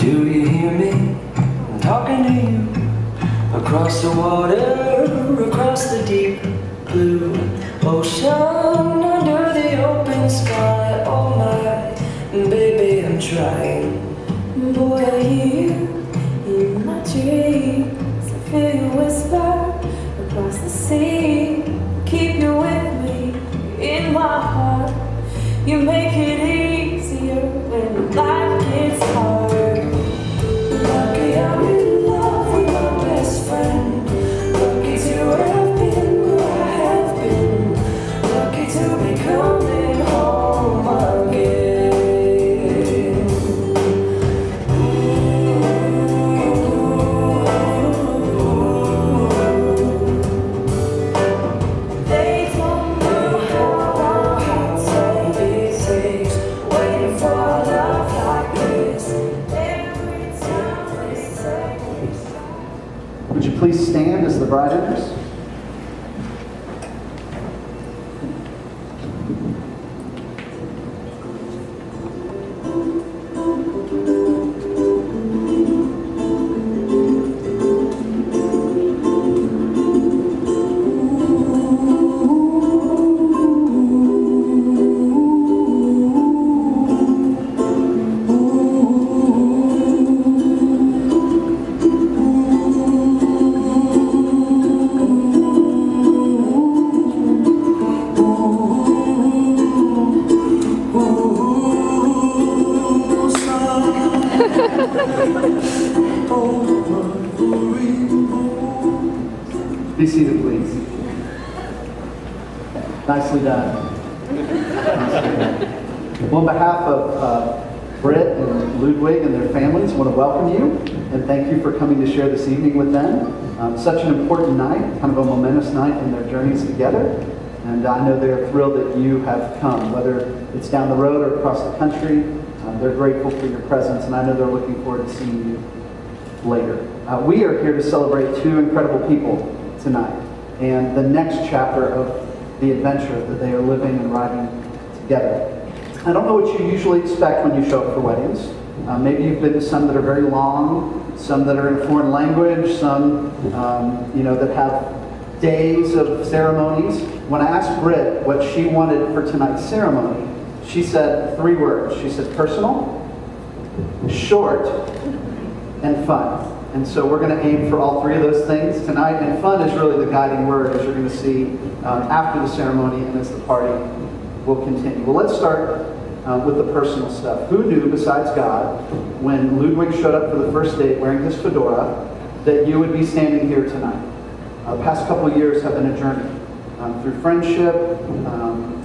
Do you hear me? I'm talking to you. Across the water, across the deep blue ocean, under the open sky. Oh my, baby, I'm trying. Boy, I hear you in my dreams. I feel you whisper across the sea. Keep you with me in my heart. You make it easier when life gets hard. Lucky I'm in love with my best friend. Lucky to have been where I have been. Lucky to be coming home again. They don't know how long it takes, waiting for love like this. Every time they say. Would you please stand as the bride enters? Be seated, please. Nicely done. Nicely done. Well, on behalf of Britt and Ludwig and their families, I want to welcome you and thank you for coming to share this evening with them. Such an important night, kind of a momentous night in their journeys together. And I know they're thrilled that you have come, whether it's down the road or across the country. They're grateful for your presence, and I know they're looking forward to seeing you later. We are here to celebrate two incredible people tonight and the next chapter of the adventure that they are living and riding together. I don't know what you usually expect when you show up for weddings. Maybe you've been to some that are very long, some that are in a foreign language, some that have days of ceremonies. When I asked Britt what she wanted for tonight's ceremony, she said 3 words. She said personal, short, and fun. And so we're going to aim for all 3 of those things tonight. And fun is really the guiding word, as you're going to see after the ceremony and as the party will continue. Well, let's start with the personal stuff. Who knew besides God, when Ludwig showed up for the first date wearing his fedora, that you would be standing here tonight? The past couple of years have been a journey through friendship,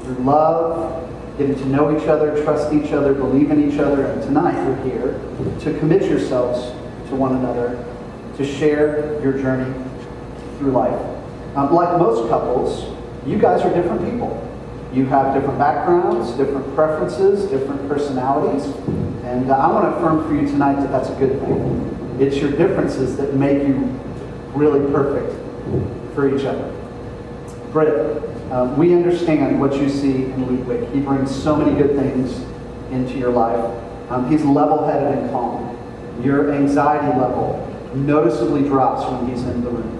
through love, getting to know each other, trust each other, believe in each other. And tonight you're here to commit yourselves to one another, to share your journey through life. Like most couples, you guys are different people. You have different backgrounds, different preferences, different personalities. And I want to affirm for you tonight that that's a good thing. It's your differences that make you really perfect for each other. Britt, we understand what you see in Ludwig. He brings so many good things into your life. He's level-headed and calm. Your anxiety level noticeusly drops when he's in the room.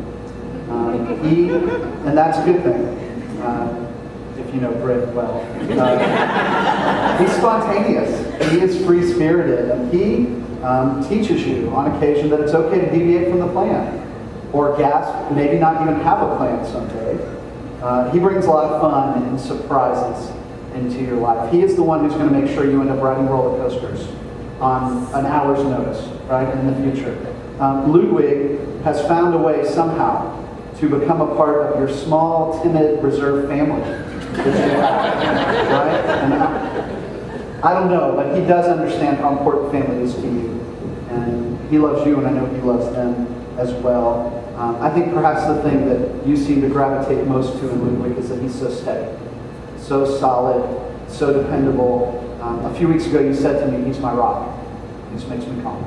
And that's a good thing, if you know Britt well. He's spontaneous. He is free-spirited. And he teaches you on occasion that it's okay to deviate from the plan. Or gasp, maybe not even have a plan someday. He brings a lot of fun and surprises into your life. He is the one who's going to make sure you end up riding roller coasters on an hour's notice, right, in the future. Ludwig has found a way somehow to become a part of your small, timid, reserved family. Right? And I don't know, but he does understand how important family is to you. And he loves you, and I know he loves them as well. I think perhaps the thing that you seem to gravitate most to in Ludwig is that he's so steady, so solid, so dependable. A few weeks ago you said to me, he's my rock. He just makes me calm.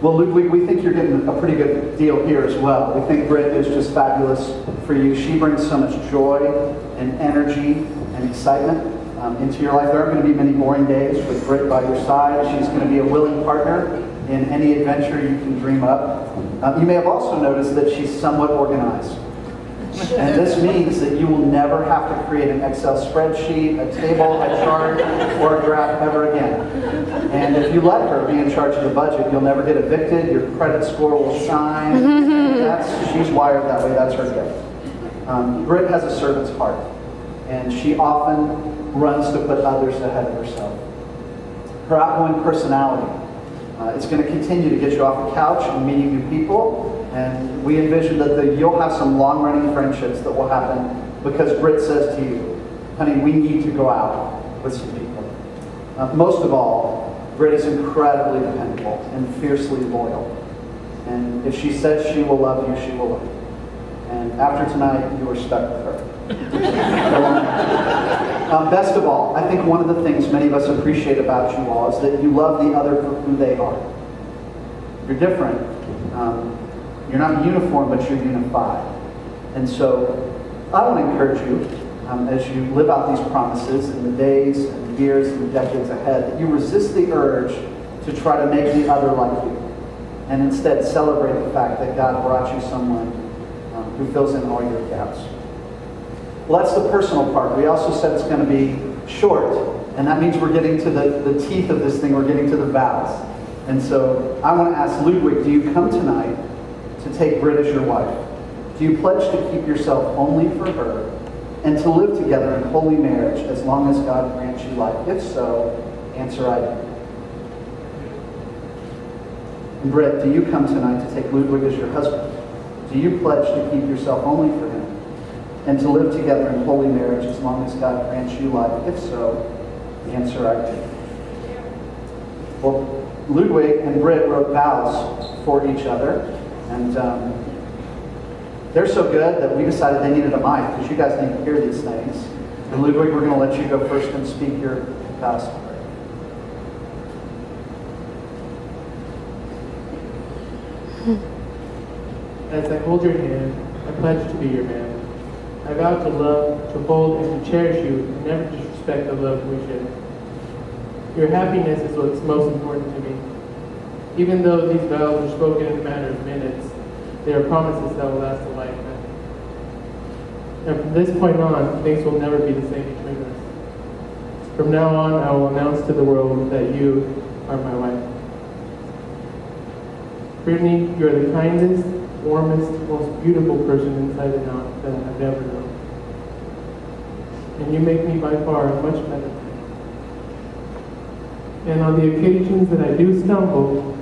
Well, Ludwig, we think you're getting a pretty good deal here as well. We think Britt is just fabulous for you. She brings so much joy and energy and excitement into your life. There aren't going to be many boring days with Britt by your side. She's going to be a willing partner in any adventure you can dream up. You may have also noticed that she's somewhat organized. And this means that you will never have to create an Excel spreadsheet, a table, a chart, or a graph ever again. And if you let her be in charge of the budget, you'll never get evicted, your credit score will shine. She's wired that way, that's her gift. Britt has a servant's heart, and she often runs to put others ahead of herself. Her outgoing personality is going to continue to get you off the couch and meeting new people. And we envision that you'll have some long-running friendships that will happen because Britt says to you, honey, we need to go out with some people. Most of all, Britt is incredibly dependable and fiercely loyal. And if she says she will love you, she will love you. And after tonight, you are stuck with her. Best of all, I think one of the things many of us appreciate about you all is that you love the other for who they are. You're different. You're not uniform, but you're unified. And so I want to encourage you, as you live out these promises in the days and years and decades ahead, that you resist the urge to try to make the other like you, and instead celebrate the fact that God brought you someone who fills in all your gaps. Well, that's the personal part. We also said it's going to be short, and that means we're getting to the teeth of this thing. We're getting to the vows. And so I want to ask Ludwig, do you come tonight to take Britt as your wife? Do you pledge to keep yourself only for her and to live together in holy marriage as long as God grants you life? If so, answer I do. And Britt, do you come tonight to take Ludwig as your husband? Do you pledge to keep yourself only for him and to live together in holy marriage as long as God grants you life? If so, answer I do. Well, Ludwig and Britt wrote vows for each other, and they're so good that we decided they needed a mic because you guys need to hear these things. And Ludwig, we're going to let you go first and speak your vows. As I hold your hand, I pledge to be your man. I vow to love, to hold, and to cherish you, and never disrespect the love we share. Your happiness is what's most important to me. Even though these vows are spoken in a matter of minutes, they are promises that will last a lifetime. And from this point on, things will never be the same between us. From now on, I will announce to the world that you are my wife. Brittany, you are the kindest, warmest, most beautiful person inside and out that I've ever known. And you make me by far a much better man. And on the occasions that I do stumble,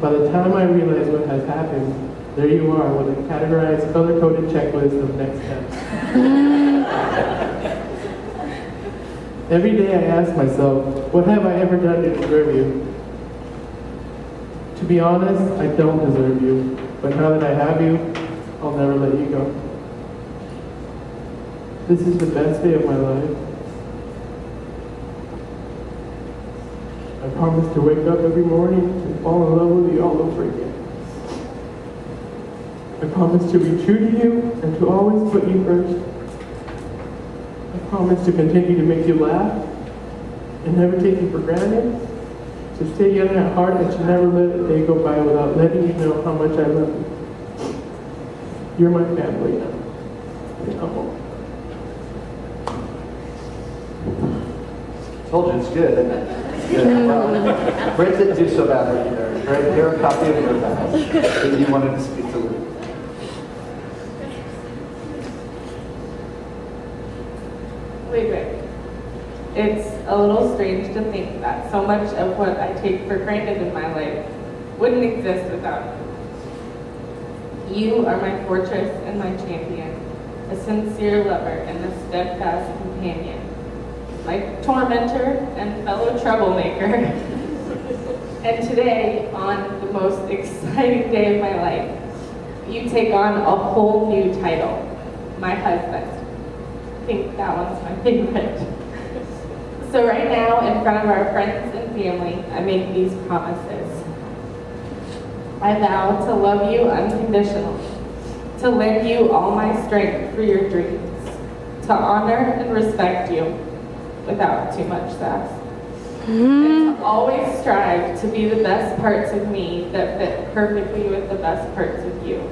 by the time I realize what has happened, there you are with a categorized, color-coded checklist of next steps. Every day I ask myself, what have I ever done to deserve you? To be honest, I don't deserve you, but now that I have you, I'll never let you go. This is the best day of my life. I promise to wake up every morning and fall in love with you all over again. I promise to be true to you and to always put you first. I promise to continue to make you laugh and never take you for granted. To stay young at heart and to never let a day go by without letting you know how much I love you. You're my family now. And I'm home. Told you it's good, isn't it? Good. Well, Britt didn't do so badly either. Britt, here a copy of your vows that you wanted to speak to Luke. Wait. It's a little strange to think that so much of what I take for granted in my life wouldn't exist without you. You are my fortress and my champion, a sincere lover and a steadfast companion, my tormentor and fellow troublemaker. And today, on the most exciting day of my life, you take on a whole new title, my husband. I think that one's my favorite. So right now, in front of our friends and family, I make these promises. I vow to love you unconditionally, to lend you all my strength for your dreams, to honor and respect you, without too much sass. And to always strive to be the best parts of me that fit perfectly with the best parts of you.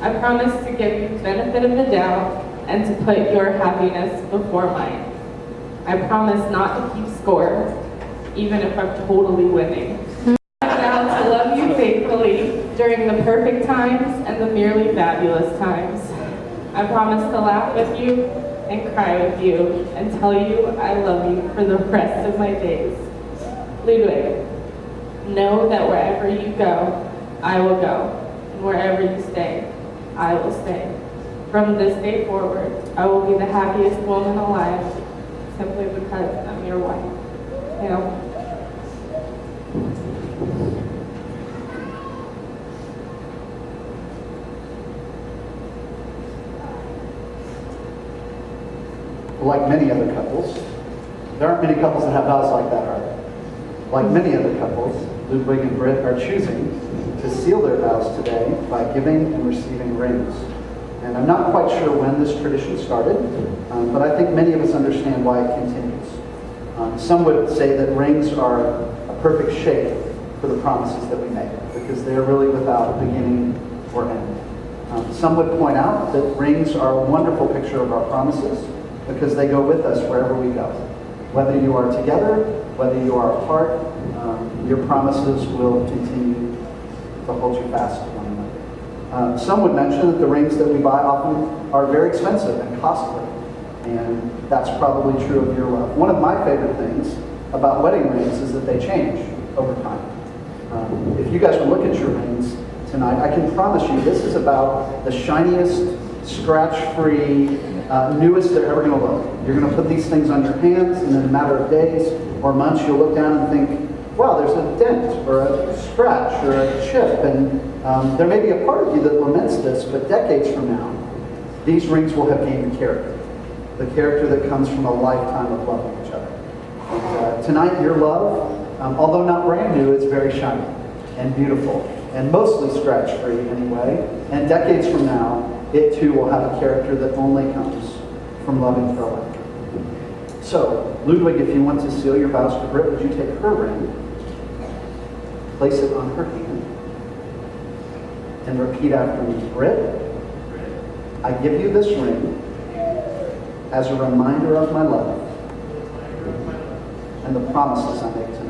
I promise to give you the benefit of the doubt and to put your happiness before mine. I promise not to keep score, even if I'm totally winning. I vow to love you faithfully during the perfect times and the merely fabulous times. I promise to laugh with you and cry with you and tell you I love you for the rest of my days. Ludwig, know that wherever you go, I will go, and wherever you stay, I will stay. From this day forward, I will be the happiest woman alive, simply because I'm your wife. You know? Like many other couples, there aren't many couples that have vows like that, are there? Like many other couples, Ludwig and Britt are choosing to seal their vows today by giving and receiving rings. And I'm not quite sure when this tradition started, but I think many of us understand why it continues. Some would say that rings are a perfect shape for the promises that we make, because they're really without beginning or end. Some would point out that rings are a wonderful picture of our promises, because they go with us wherever we go. Whether you are together, whether you are apart, your promises will continue to hold you fast to one another. Some would mention that the rings that we buy often are very expensive and costly, and that's probably true of your love. One of my favorite things about wedding rings is that they change over time. If you guys will look at your rings tonight, I can promise you this is about the shiniest, scratch-free, newest they're ever going to look. You're going to put these things on your hands, and in a matter of days or months, you'll look down and think, wow, there's a dent or a scratch or a chip, and there may be a part of you that laments this, but decades from now, these rings will have gained character, the character that comes from a lifetime of loving each other. And, tonight, your love, although not brand new, is very shiny and beautiful, and mostly scratch-free anyway, and decades from now, it too will have a character that only comes from loving for a lifetime. So, Ludwig, if you want to seal your vows to Britt, would you take her ring, place it on her hand, and repeat after me. Britt, I give you this ring as a reminder of my love and the promises I make tonight.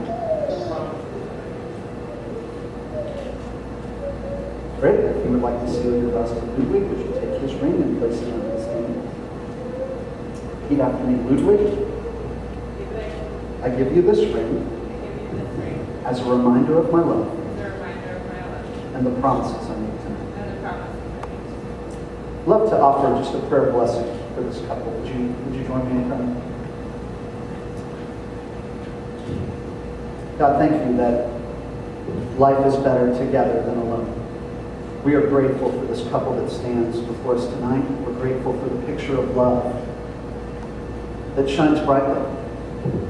Britt, if you would like to seal your vows to Ludwig, would you take his ring and place it on his hand? Repeat after me. Ludwig, I give you this ring as a reminder of my love and the promises I make tonight. Love to offer just a prayer of blessing for this couple. Would you join me in prayer? God, thank you that life is better together than alone. We are grateful for this couple that stands before us tonight. We're grateful for the picture of love that shines brightly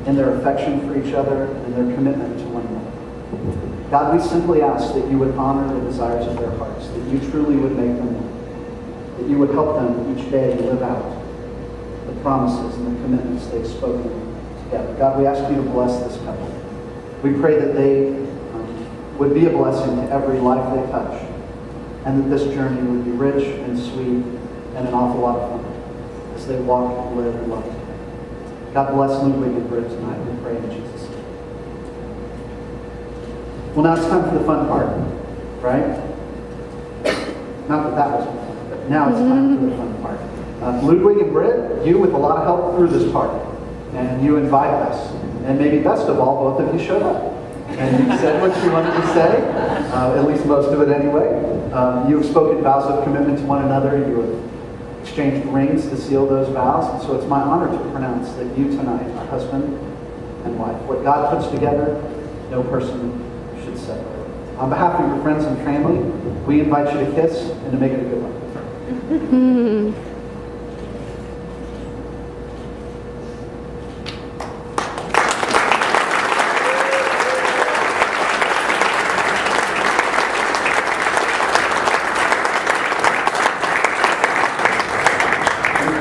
in their affection for each other and their commitment to one another. God, we simply ask that you would honor the desires of their hearts, that you truly would make them one, that you would help them each day live out the promises and the commitments they've spoken together. God, we ask you to bless this couple. We pray that they would be a blessing to every life they touch, and that this journey would be rich and sweet and an awful lot of fun as they walk and live and love together. God bless Ludwig and Britt tonight, we pray in Jesus' name. Well, now it's time for the fun part, right? Not that was fun, but now it's time for the fun part. Ludwig and Britt, you with a lot of help through this party, and you invited us, and maybe best of all, both of you showed up. And you said what you wanted to say, at least most of it anyway. You have spoken vows of commitment to one another. You have exchanged rings to seal those vows. And so it's my honor to pronounce that you tonight are husband and wife. What God puts together, no person should separate. On behalf of your friends and family, we invite you to kiss and to make it a good one.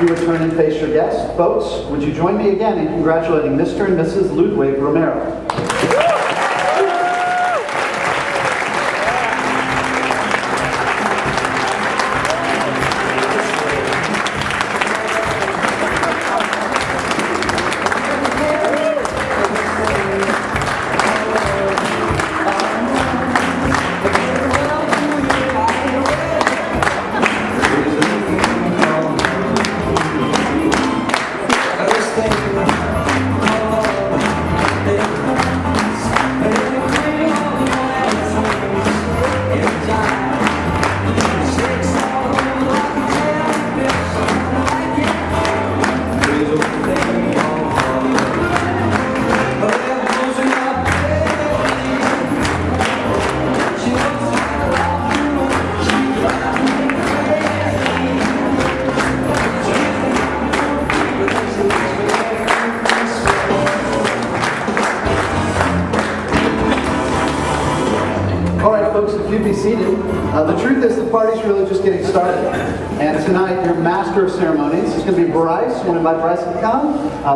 you would turn and face your guests. Folks, would you join me again in congratulating Mr. and Mrs. Ludwig Romero? The truth is the party's really just getting started. And tonight, your master of ceremonies is going to be Bryce. I want to invite Bryce to come,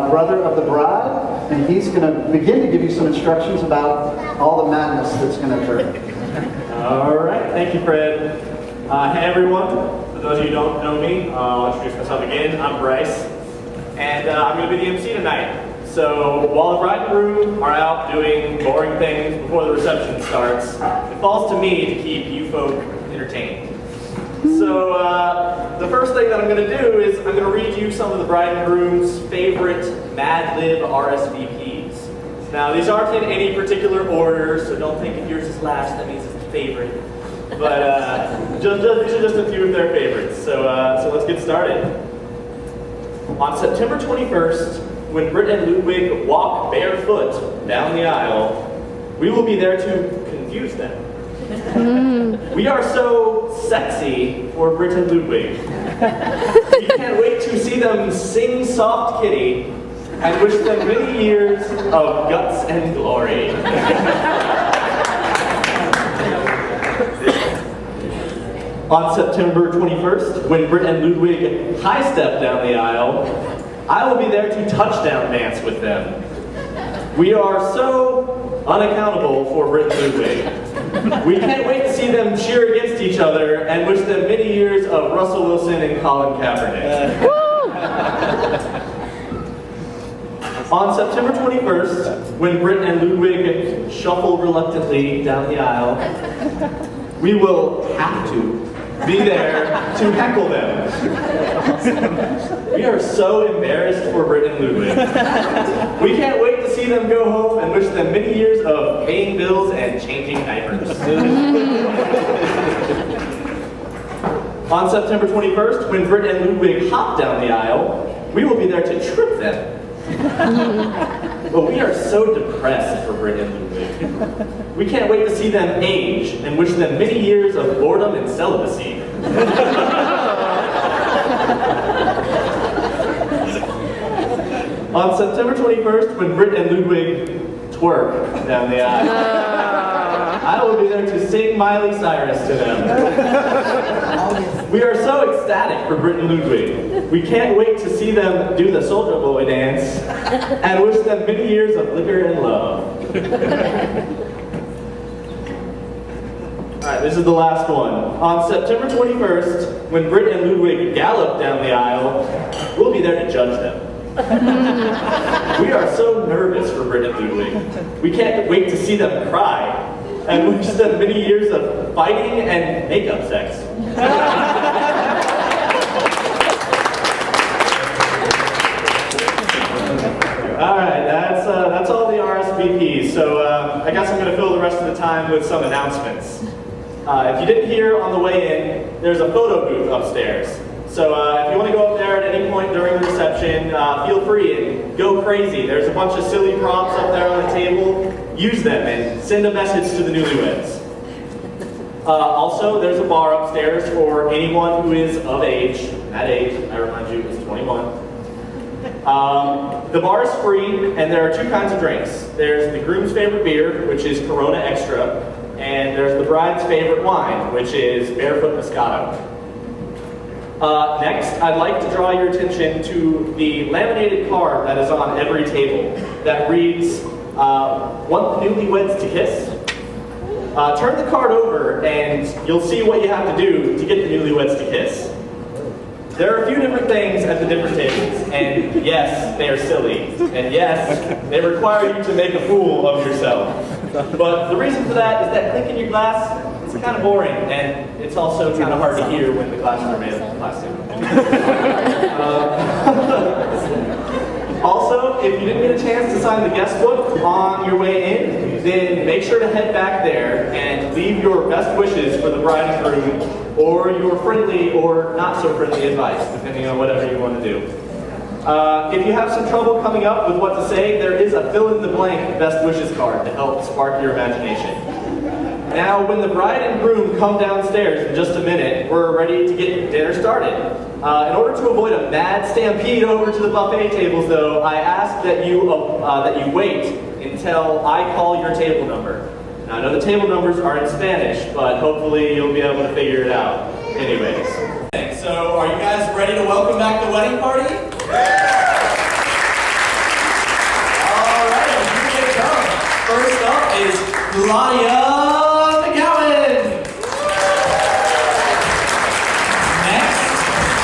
brother of the bride. And he's going to begin to give you some instructions about all the madness that's going to occur. All right. Thank you, Fred. Hey, everyone. For those of you who don't know me, I'll introduce myself again. I'm Bryce. And I'm going to be the MC tonight. So while the bride and groom are out doing boring things before the reception starts, it falls to me to keep you folk entertained. So the first thing that I'm going to do is I'm going to read you some of the bride and groom's favorite Mad Lib RSVPs. Now these aren't in any particular order, so don't think if yours is last that means it's the favorite. But these are just a few of their favorites. So let's get started. On September 21st, when Britt and Ludwig walk barefoot down the aisle, we will be there to confuse them. We are so sexy for Britt and Ludwig. We can't wait to see them sing Soft Kitty and wish them many years of guts and glory. On September 21st, when Britt and Ludwig high-step down the aisle, I will be there to touchdown dance with them. We are so unaccountable for Britt and Ludwig. We can't wait to see them cheer against each other and wish them many years of Russell Wilson and Colin Kaepernick. On September 21st, when Britt and Ludwig shuffle reluctantly down the aisle, we will have to be there to heckle them. We are so embarrassed for Britt and Ludwig. We can't wait to see them go home and wish them many years of paying bills and changing diapers. On September 21st, when Britt and Ludwig hop down the aisle, we will be there to trip them. But we are so depressed for Britt and Ludwig. We can't wait to see them age and wish them many years of boredom and celibacy. On September 21st, when Britt and Ludwig twerk down the aisle, I will be there to sing Miley Cyrus to them. We are so ecstatic for Britt and Ludwig. We can't wait to see them do the Soulja Boy dance and wish them many years of liquor and love. Alright, this is the last one. On September 21st, when Britt and Ludwig gallop down the aisle, we'll be there to judge them. We are so nervous for Britt and Ludwig. We can't wait to see them cry and wish them many years of fighting and makeup sex. Alright, that's all the RSVPs. So I guess I'm going to fill the rest of the time with some announcements. If you didn't hear on the way in, there's a photo booth upstairs. So if you want to go up there at any point during the reception, feel free and go crazy. There's a bunch of silly props up there on the table. Use them and send a message to the newlyweds. Also, there's a bar upstairs for anyone who is of age. That age, I remind you, is 21. The bar is free, and there are two kinds of drinks. There's the groom's favorite beer, which is Corona Extra, and there's the bride's favorite wine, which is Barefoot Moscato. Next, I'd like to draw your attention to the laminated card that is on every table that reads, "Want the newlyweds to kiss?" Turn the card over and you'll see what you have to do to get the newlyweds to kiss. There are a few different things at the different tables, and yes, they are silly, and yes, they require you to make a fool of yourself. But the reason for that is that clink in your glass, it's kind of boring, and it's also kind of hard to hear when the glasses are made of plastic. Also, if you didn't get a chance to sign the guest book on your way in, then make sure to head back there and leave your best wishes for the bride and groom, or your friendly or not so friendly advice, depending on whatever you want to do. If you have some trouble coming up with what to say, there is a fill-in-the-blank best wishes card to help spark your imagination. Now, when the bride and groom come downstairs in just a minute, we're ready to get dinner started. In order to avoid a mad stampede over to the buffet tables, though, I ask that you wait until I call your table number. Now, I know the table numbers are in Spanish, but hopefully you'll be able to figure it out. Anyways. So, are you guys ready to welcome back the wedding party? All right, here they come. First up is Claudia.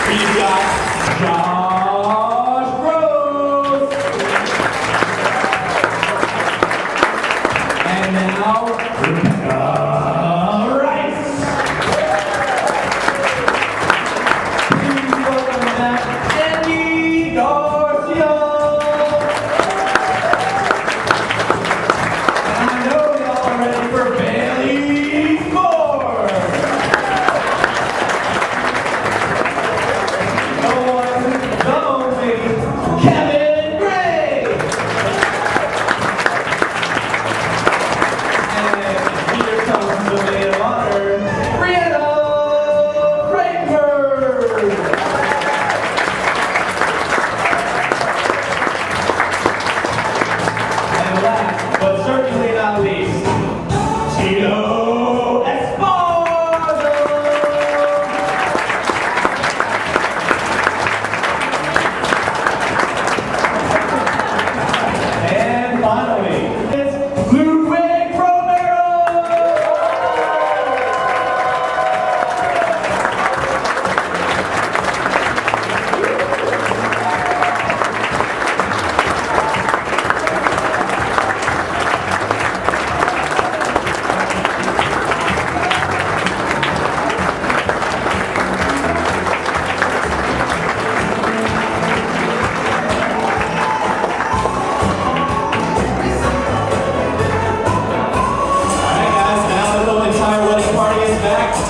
We've got Josh Rose. And now, Rebecca Rice. Please welcome back Andy Garcia. And I know y'all are ready for Bailey Moore. Kevin Gray! And here comes the maid of honor, Brianna Rainford! And last, but certainly not least, Tito Esparza! And finally, it's Romero!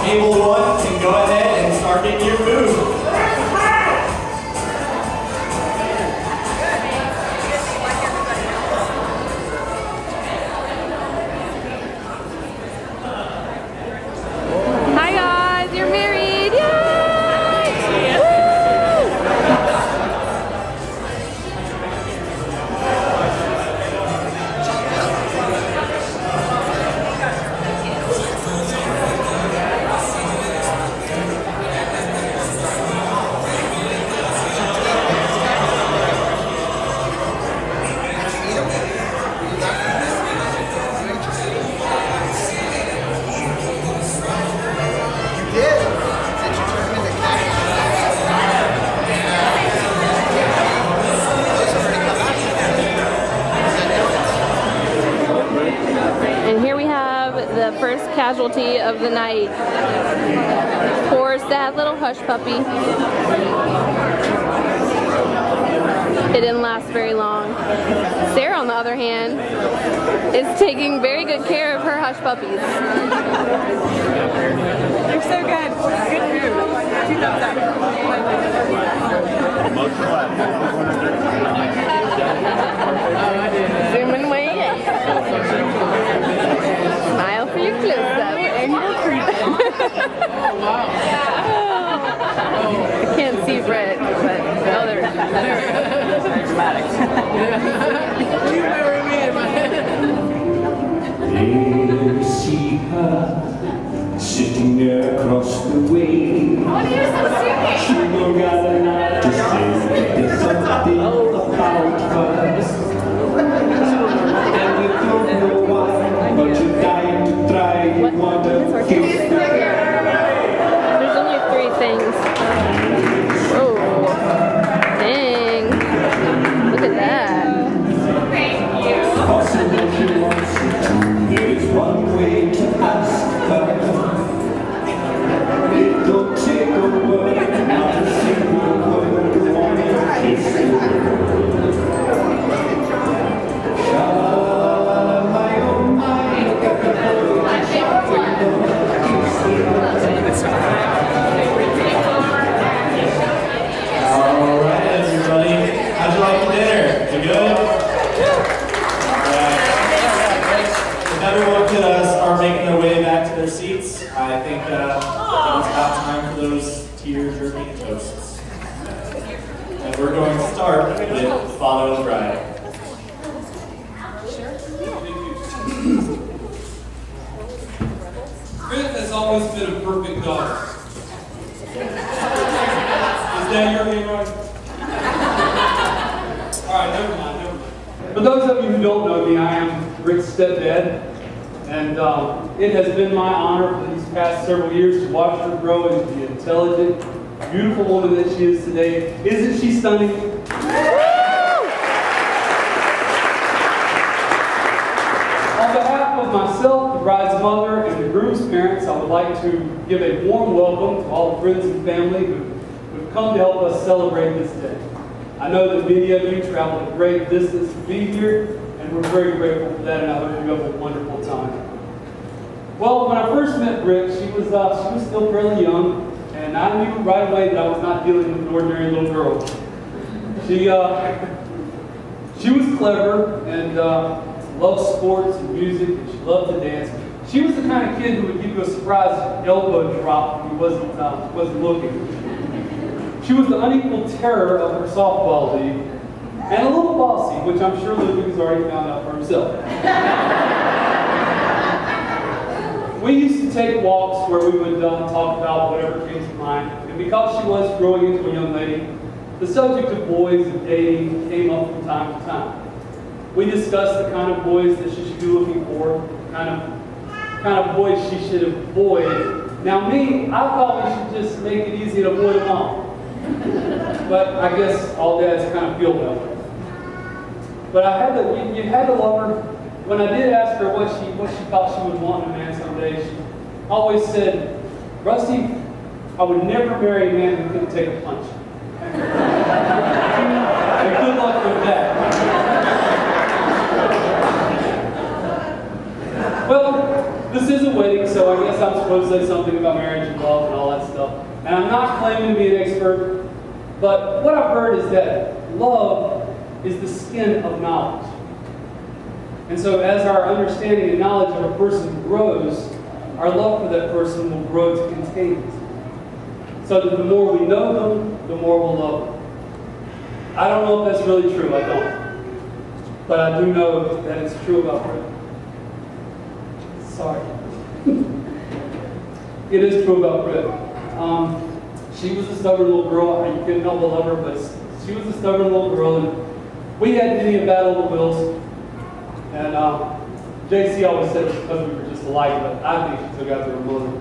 Table 1 can go ahead and start getting your food. Hi guys, you're married! Yay! And here we have the first casualty of the night. Poor sad little hush puppy. It didn't last very long. Sarah, on the other hand, is taking very good care of her hush puppies. They're so good. Good food. 2 thumbs up. Zooming way in. Smile for your close-up. Oh, wow. I can't see Brett, but oh, there. Dramatic. You marry me in my head. There, see her sitting there across the way. What are you singing? You got a lot to say. There's something about us. And we don't know why, but you're dying to try. You want to kiss me. There's only 3 things. Oh, dang. Look at that. Thank you. Possible she wants you to. There's one way to ask her. It don't take a word, not a single word. You want to kiss me. Sha-la-la-la-la, my oh my. All right, everybody. How'd you like the dinner? Is it good? All right. If everyone could start making their way back to their seats, I think it's about time for those tear-jerking toasts. And we're going to start with Father of the Bride. Beth has always been a perfect daughter. Is that your handwriting? Alright, never mind. For those of you who don't know me, I am Rick's stepdad, and it has been my honor for these past several years to watch her grow into the intelligent, beautiful woman that she is today. Isn't she stunning? On behalf of myself, the bride's mother, and the groom's parents, I would like to give a warm welcome to all the friends and family who've come to help us celebrate this day. I know that many of you traveled a great distance to be here, and we're very grateful for that, and I hope you have a wonderful time. Well, when I first met Britt, she was still fairly young, and I knew right away that I was not dealing with an ordinary little girl. She was clever and loved sports and music, and she loved to dance. She was the kind of kid who would give you a surprise elbow drop when he wasn't looking. She was the unequal terror of her softball league, and a little bossy, which I'm sure Ludwig has already found out for himself. We used to take walks where we would talk about whatever came to mind, and because she was growing into a young lady, the subject of boys and dating came up from time to time. We discussed the kind of boys that she should be looking for, the kind of boys she should avoid. Now me, I thought we should just make it easy to avoid them all. But I guess all dads kind of feel that way. But you had to love her. When I did ask her what she thought she would want in a man someday, she always said, "Rusty, I would never marry a man who couldn't take a punch." And good luck with that. Well, this is a wedding, so I guess I'm supposed to say something about marriage and love and all that stuff. And I'm not claiming to be an expert, but what I've heard is that love is the skin of knowledge. And so as our understanding and knowledge of a person grows, our love for that person will grow to contain it. So that the more we know them, the more we'll love them. I don't know if that's really true, I don't. But I do know that it's true about her. Sorry. It is true about Britt. She was a stubborn little girl. You couldn't help but love her, but she was a stubborn little girl, and we had many a battle of the wills. And JC always said it's because we were just alike, but I think she took after her mother.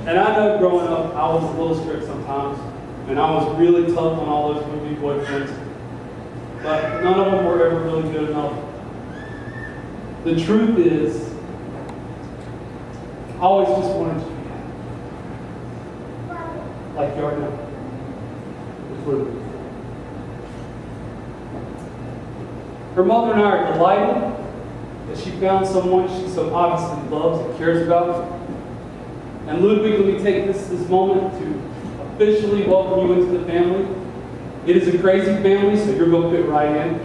And I know growing up, I was a little strict sometimes, and I was really tough on all those movie boyfriends. But none of them were ever really good enough. The truth is, I always just wanted to be happy. Like you are now. Her mother and I are delighted that she found someone she so obviously loves and cares about. And Ludwig, let me take this moment to officially welcome you into the family. It is a crazy family, so you're going to fit right in.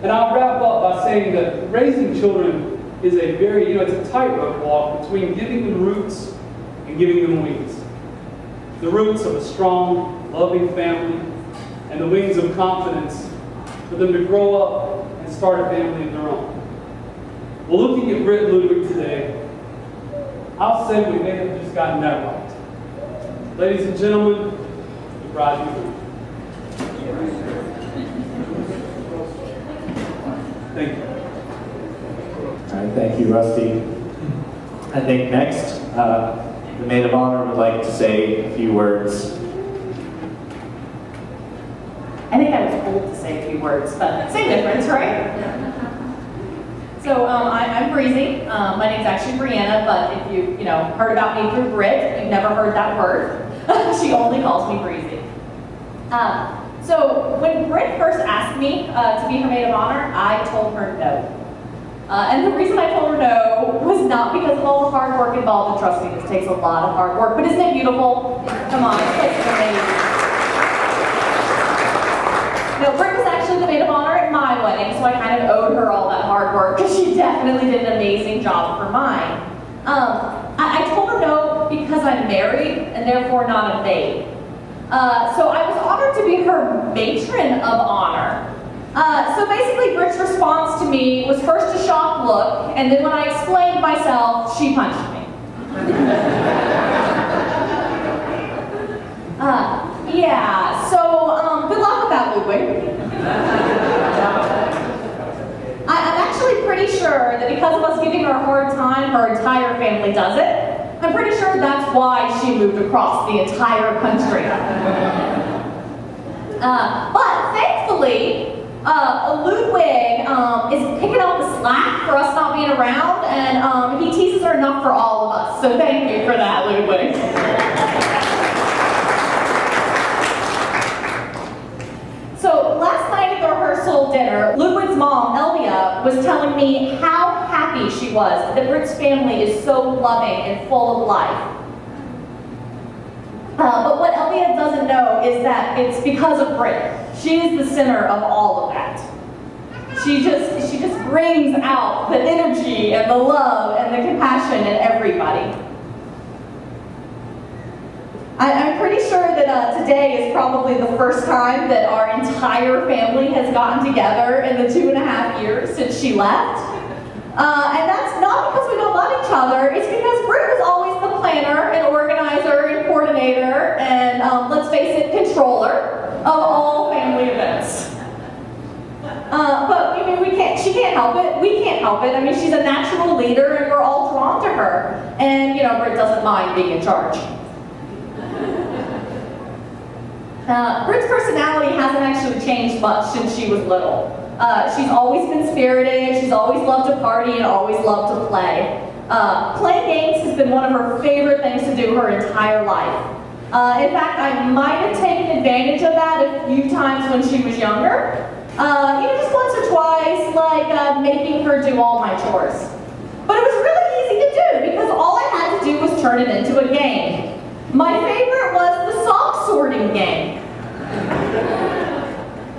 And I'll wrap up by saying that raising children is a very, it's a tightrope walk between giving them roots and giving them wings. The roots of a strong, loving family, and the wings of confidence for them to grow up and start a family of their own. Well, looking at Britt and Ludwig today, I'll say we may have just gotten that right. Ladies and gentlemen, the bride and groom. Thank you. All right, thank you, Rusty. I think next, the maid of honor would like to say a few words. I think I was told to say a few words, but same difference, right? So I'm Breezy. My name's actually Brianna, but if you heard about me through Brit, you've never heard that word. She only calls me Breezy. So when Brit first asked me to be her maid of honor, I told her no. And the reason I told her no was not because of all the hard work involved, and trust me, this takes a lot of hard work, but isn't it beautiful? Come on, this place is amazing. No, Brit was actually the maid of honor at my wedding, so I kind of owed her all that hard work, because she definitely did an amazing job for mine. I told her no because I'm married, and therefore not a maid. So I was honored to be her matron of honor. So basically, Brit's response to me was first a shocked look, and then when I explained myself, she punched me. Yeah, so good luck with that, Ludwig. I'm actually pretty sure that because of us giving her a hard time, her entire family does it. I'm pretty sure that's why she moved across the entire country. But thankfully, Ludwig is picking up the slack for us not being around, and he teases her enough for all of us. So thank you for that, Ludwig. So last night at the rehearsal dinner, Ludwig's mom, Elvia, was telling me how happy she was that Brit's family is so loving and full of life. But what Elvia doesn't know is that it's because of Brit. She is the center of all of that. She just brings out the energy and the love and the compassion in everybody. I'm pretty sure that today is probably the first time that our entire family has gotten together in the 2.5 years since she left. And that's not because we don't love each other, it's because Brit was always the planner and organizer and coordinator and, let's face it, controller of all family events. But I mean, she can't help it. We can't help it. I mean, she's a natural leader and we're all drawn to her. And, Brit doesn't mind being in charge. Brit's personality hasn't actually changed much since she was little. She's always been spirited, she's always loved to party and always loved to play. Playing games has been one of her favorite things to do her entire life. In fact, I might have taken advantage of that a few times when she was younger. Just once or twice, like making her do all my chores. But it was really easy to do because all I had to do was turn it into a game. My favorite was the sock sorting game.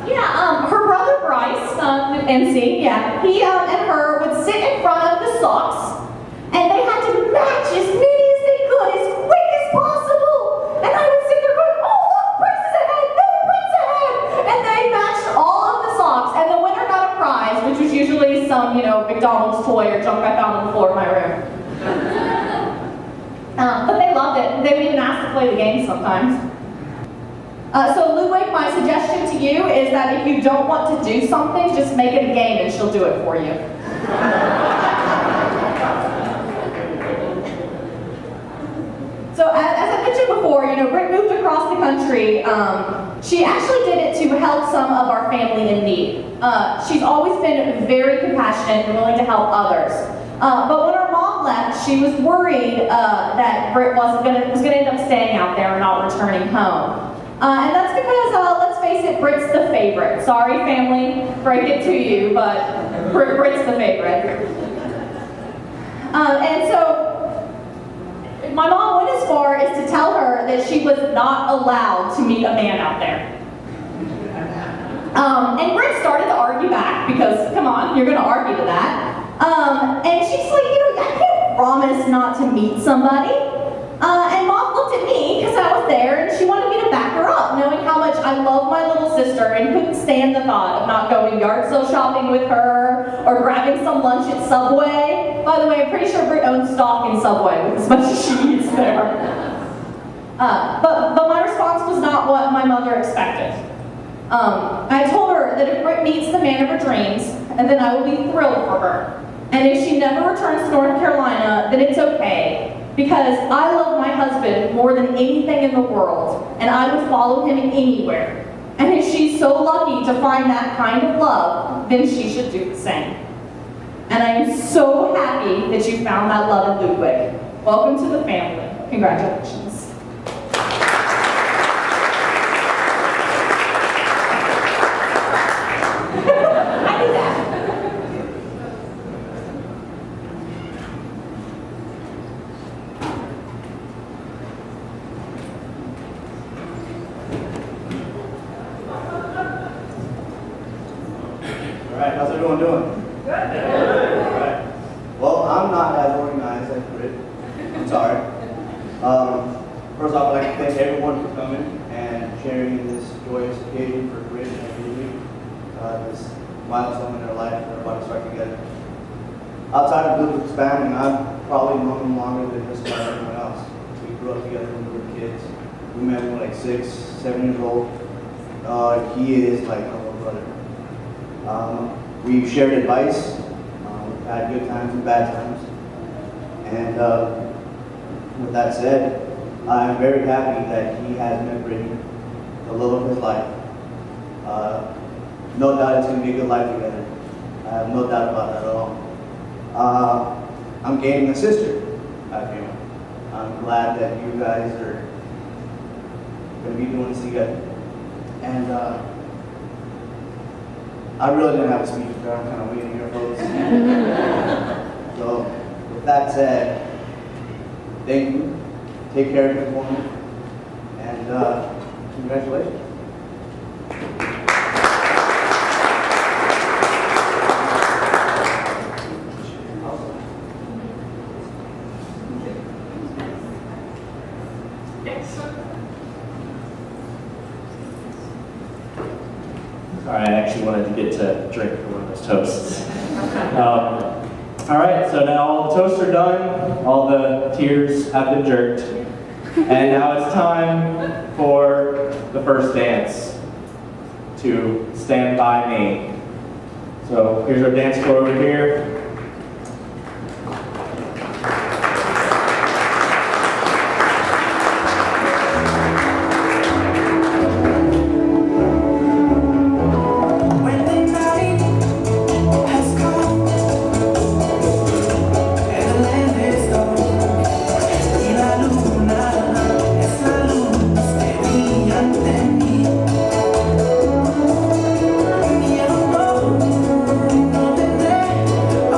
Yeah, her brother Bryce, MC, yeah, he and her would sit in front of the socks, and they had to match as many as they could, as quick as possible. And I would sit there going, oh, look, Bryce is ahead, no, Bryce ahead. And they matched all of the socks, and the winner got a prize, which was usually some, McDonald's toy or junk I found on the floor of my room. But they loved it. They would even ask to play the game sometimes. So Ludwig, my suggestion to you is that if you don't want to do something, just make it a game and she'll do it for you. So as I mentioned before, Brit moved across the country. She actually did it to help some of our family in need. She's always been very compassionate and willing to help others. But when her mom left, she was worried that Brit was going to end up staying out there and not returning home. And that's because, let's face it, Brit's the favorite. Sorry, family, break it to you, but Brit's the favorite. And so, my mom went as far as to tell her that she was not allowed to meet a man out there. And Brit started to argue back, because, come on, you're going to argue to that. And she's like, I can't promise not to meet somebody. And Mom looked at me because I was there and she wanted me to back her up, knowing how much I love my little sister and couldn't stand the thought of not going yard sale shopping with her or grabbing some lunch at Subway. By the way, I'm pretty sure Britt owns stock in Subway with as much as she eats there. But my response was not what my mother expected. I told her that if Britt meets the man of her dreams, and then I will be thrilled for her. And if she never returns to North Carolina, then it's okay, because I love my husband more than anything in the world, and I would follow him anywhere. And if she's so lucky to find that kind of love, then she should do the same. And I am so happy that you found that love in Ludwig. Welcome to the family. Congratulations. Alright, how's everyone doing? Good. Alright. Well, I'm not as organized as Britt. I'm sorry. First off, I'd like to thank everyone for coming and sharing this joyous occasion for Britt and Julie. This milestone in their life that they're about to start together. Outside of Ludwig's family, I've probably known him longer than just about everyone else. We grew up together when we were kids. We met when we were like 6, 7 years old. He is like my little brother. We've shared advice, we've had good times and bad times, and with that said, I'm very happy that he has met Brittany, the love of his life. No doubt it's going to be a good life together. I have no doubt about that at all. I'm gaining a sister, I feel. I'm glad that you guys are going to be doing this together. And I really didn't have a speech, but I'm kind of waiting here, folks. So, with that said, thank you. Take care of your woman, and congratulations. Sorry, I actually wanted to get to drink for one of those toasts. All right, so now all the toasts are done, all the tears have been jerked, and now it's time for the first dance to Stand By Me. So here's our dance floor over here. I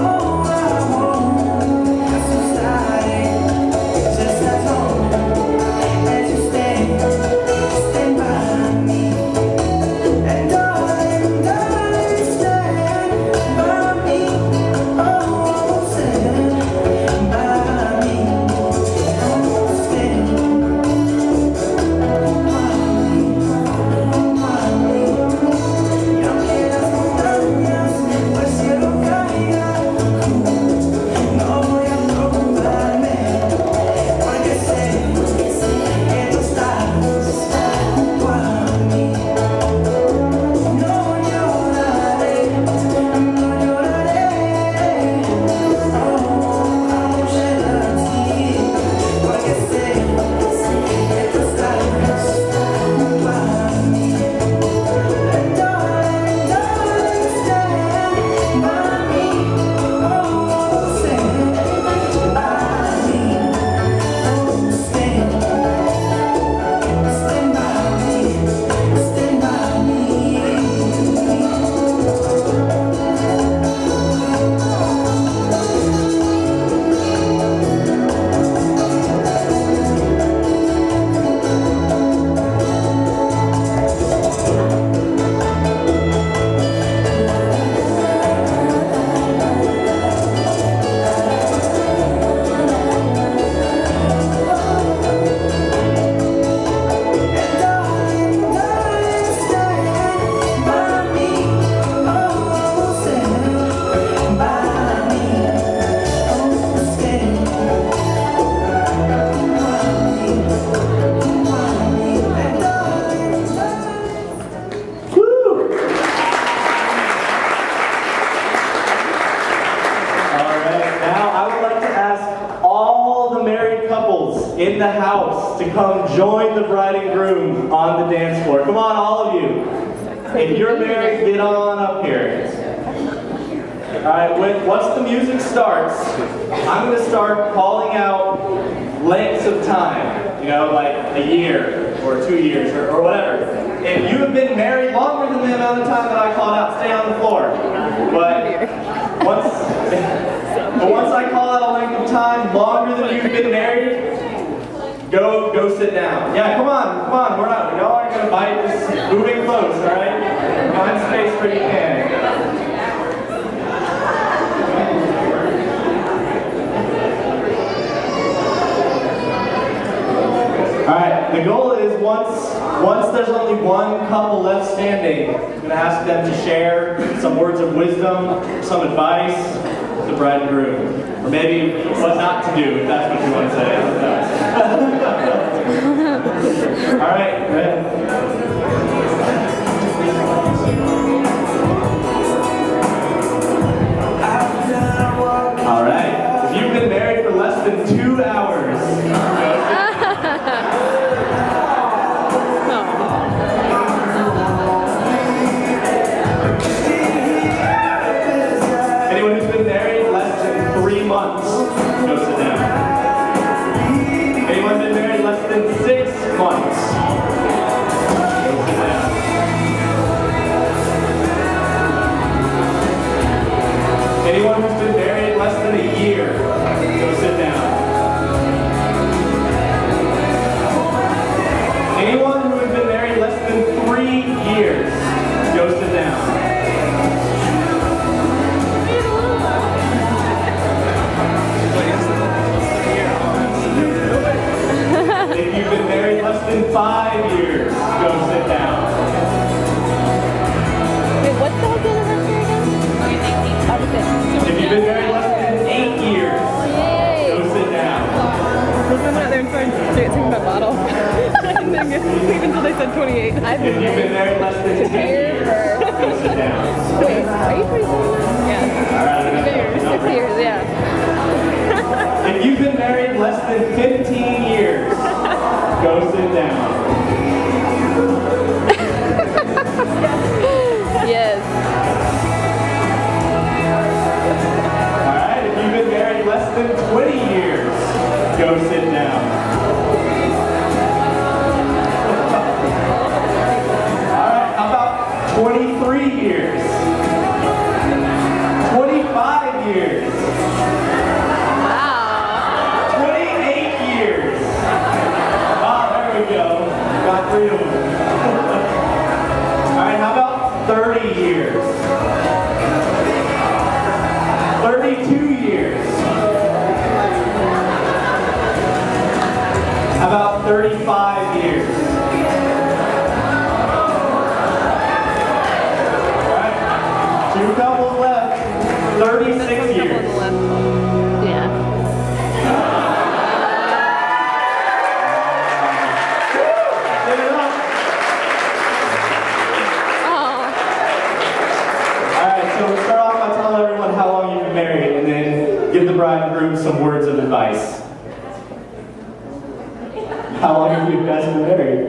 in the house to come join the bride and groom on the dance floor. Come on, all of you. If you're married, get on up here. All right, once the music starts, I'm going to start calling out lengths of time. You know, like a year or 2 years or whatever. If you have been married longer than the amount of time that I called out, stay on the floor. But once I call out a length of time longer than you've been married, go sit down. Yeah, come on, y'all aren't gonna bite, just moving close, all right? Find space where you can. All right, the goal is once there's only one couple left standing, I'm gonna ask them to share some words of wisdom, some advice to the bride and groom. Or maybe what not to do, if that's what you want to say. All right, ready? All right, if you've been married for less than 2 hours, anyone who's been married less than 3 months, go sit down. Anyone been married less than 6 months, go sit down. Anyone who's been married less than a year, go sit down. Anyone who has been married less than 3 years, go sit down. If you've been married less than 5 years, go sit down. Wait, what's the whole anniversary again? If you've been married less than 8 years, go sit down. Listen, they're trying to say something about bottle. And then leave until they said 28. If you've been married less than 10 years, go sit down. Wait, are you 27? Yeah. All right, 6 years, yeah. If you've been married less than 15 years, go sit down. Yes. All right, if you've been married less than 20 years, go sit down. All right, how about 23 years? 25 years? Wow. 28 years? Ah, there we go. Got 3 of them. All right, how about 30 years? 32 years? How about 35 years? All right, 2 couples left. 36 years. Yeah. Give it up. Oh. All right, so we'll start off by telling everyone how long you've been married, and then give the bride and groom some words of advice. How long have you guys been married?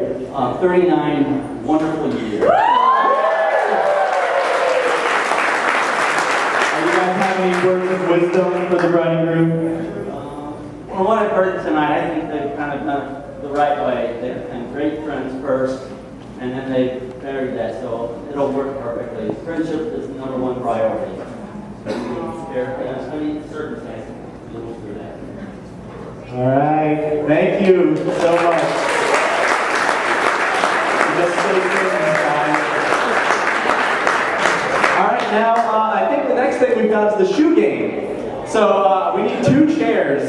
39 wonderful years. Do you guys have any words of wisdom for the bride and groom? From what I've heard tonight, I think they've kind of done it the right way. They've been great friends first, and then they married that, so it'll work perfectly. Friendship is the #1 priority. It's going to be circumstances. You'll do that. All right, thank you so much. Just stay tuned, guys. All right, now I think the next thing we've got is the shoe game. So we need 2 chairs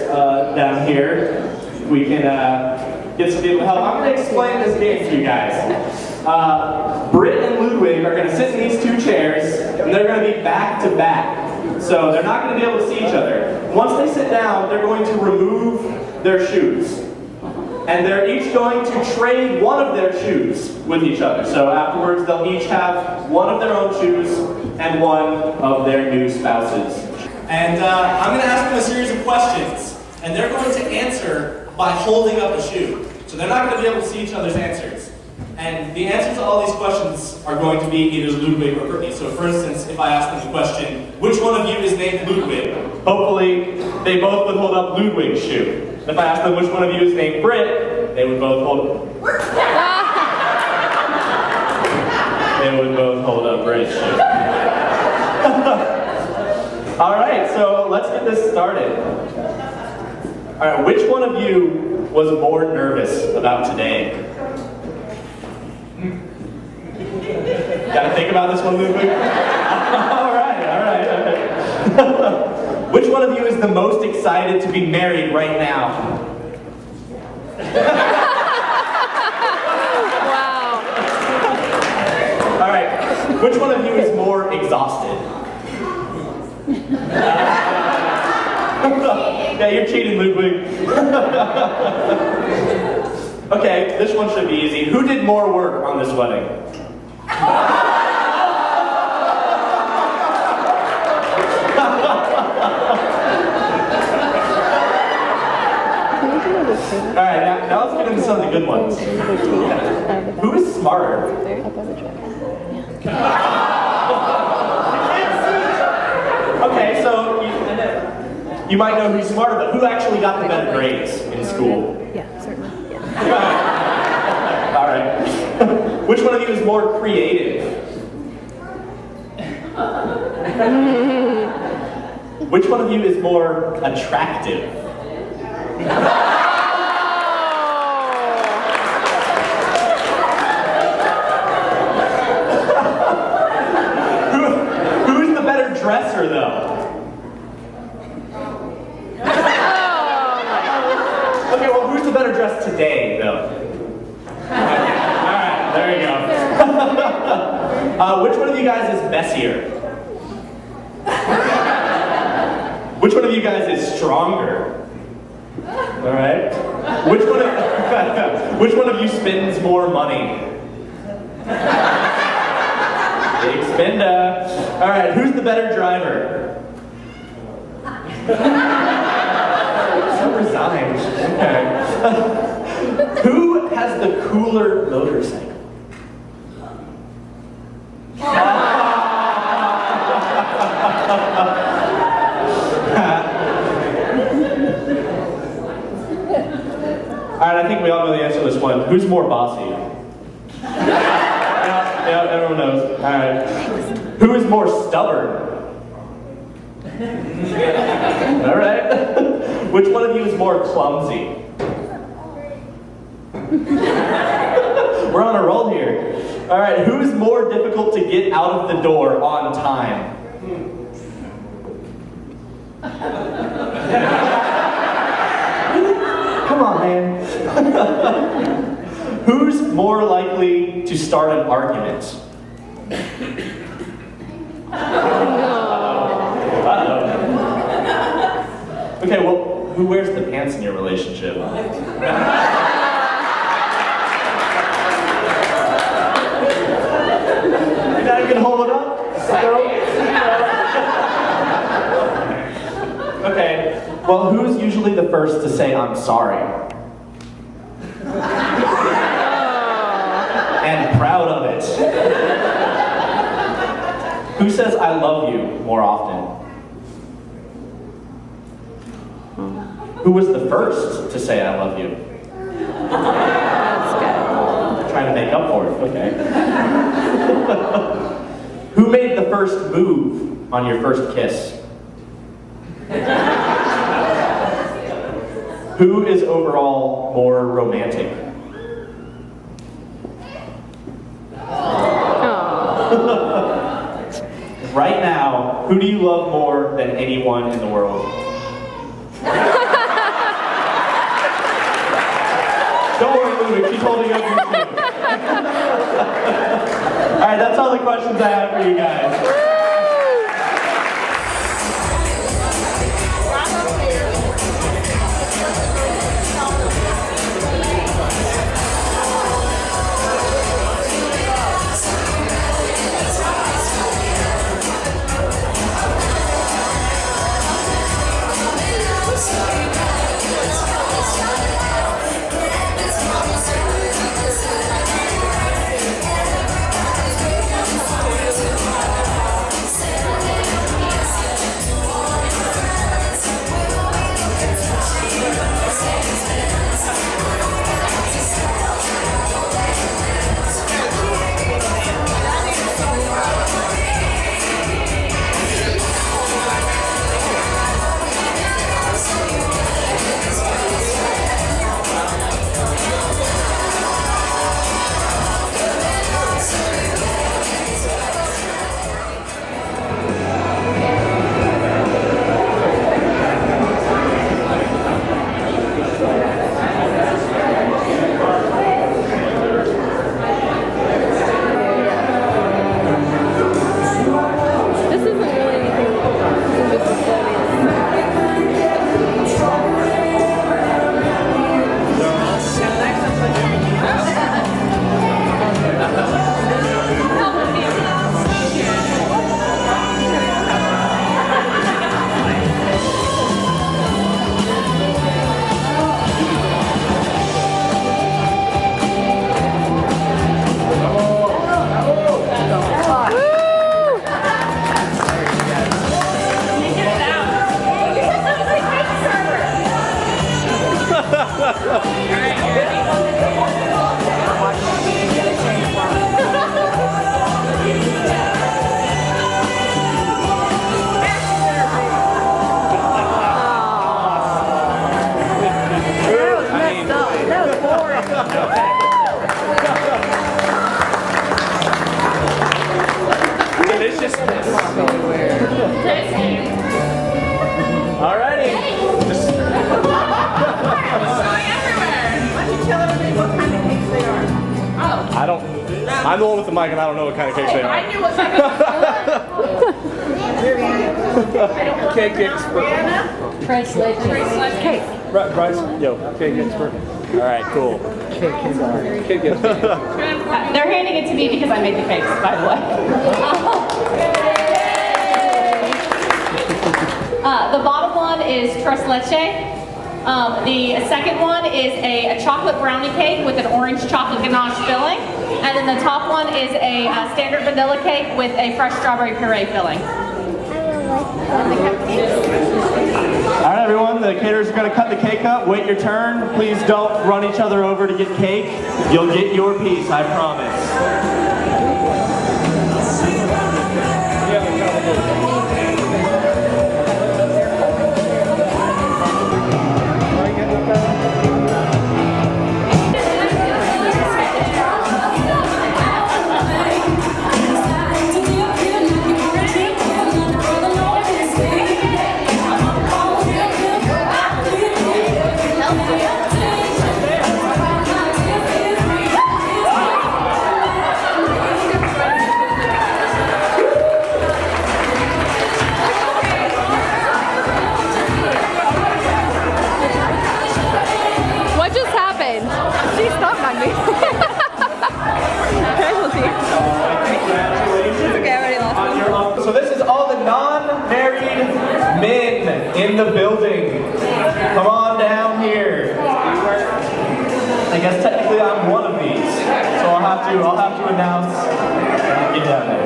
down here. We can get some people to help. I'm going to explain this game to you guys. Britt and Ludwig are going to sit in these 2 chairs, and they're going to be back to back. So they're not going to be able to see each other. Once they sit down, they're going to remove their shoes. And they're each going to trade one of their shoes with each other. So afterwards, they'll each have one of their own shoes and one of their new spouses. And I'm going to ask them a series of questions. And they're going to answer by holding up a shoe. So they're not going to be able to see each other's answers. And the answers to all these questions are going to be either Ludwig or Brittany. So for instance, if I ask them the question, which one of you is named Ludwig? Hopefully, they both would hold up Ludwig's shoe. If I ask them which one of you is named Britt, they would both hold up Britt's shoe. All right, so let's get this started. All right, which one of you was more nervous about today? Gotta think about this one, Ludwig? All right. Which one of you is the most excited to be married right now? Wow. All right, which one of you is more exhausted? Yeah, you're cheating, Ludwig. Okay, this one should be easy. Who did more work on this wedding? All right, now let's get into some of the good ones. Who is smarter? Okay, so you might know who's smarter, but who actually got the better grades in school? Yeah, certainly. Yeah. All right. Which one of you is more creative? Which one of you is more attractive? Who's the better dresser, though? Okay, well, who's the better dressed today, though? Alright, there you go. Which one of you guys is messier? Which one of you guys is stronger? Alright. Which one of you spends more money? Big spender. Alright, who's the better driver? So resigned. Okay. Who has the cooler motorcycle? Alright, I think we all know the answer to this one. Who's more bossy? Yeah, everyone knows. Alright. Who is more stubborn? Alright. Which one of you is more clumsy? We're on a roll here. Alright, who is more difficult to get out of the door on time? Come on, man. Who's more likely to start an argument? Uh-oh. Okay, well, who wears the pants in your relationship? Your dad can hold it up? Okay, well, who's usually the first to say, I'm sorry? And proud of it. Who says, I love you more often? Who was the first to say, I love you? Trying to make up for it, okay. Who made the first move on your first kiss? Who is overall more romantic? Right now, who do you love more than anyone in the world? Don't worry, Ludwig, she's holding up your shoe. Alright, that's all the questions I have for you guys. I'm the one with the mic and I don't know what kind of cakes they are. I knew what kind of Cake expert. cake. Bryce, yo, cake expert. All right, cool. Cake expert. They're handing it to me because I made the cakes, by the way. The bottom one is tres leche. The second one is a chocolate brownie cake with an orange chocolate ganache filling. And then the top one is a standard vanilla cake with a fresh strawberry puree filling. All right, everyone, the caterers are going to cut the cake up. Wait your turn. Please don't run each other over to get cake. You'll get your piece, I promise. What just happened? She stopped on me. Casualty. It's okay, I already lost one. So this is all the non-married men in the building. Come on down here. I guess technically I'm one of these, so I'll have to announce. Get down there.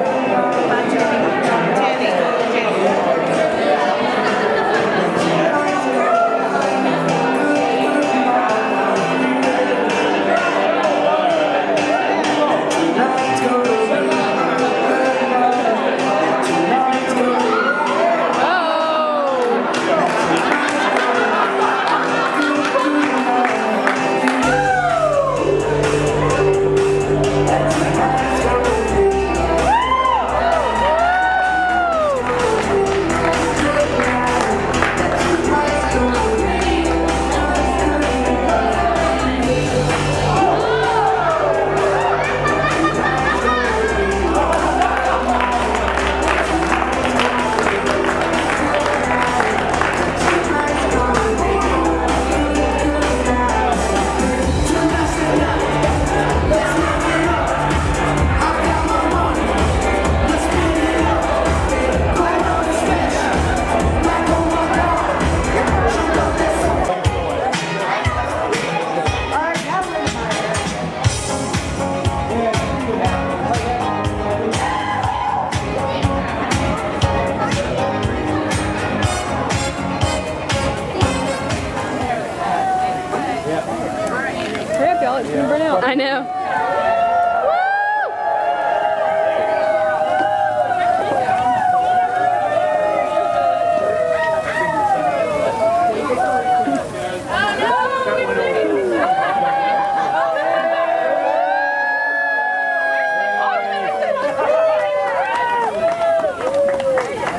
Hurry up, y'all. It's gonna burn out. I know.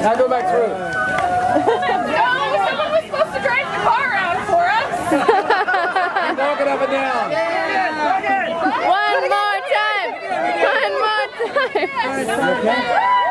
Now go back through. No, someone was supposed to drive the car around for us. Walk it up and down. One more time. One more time.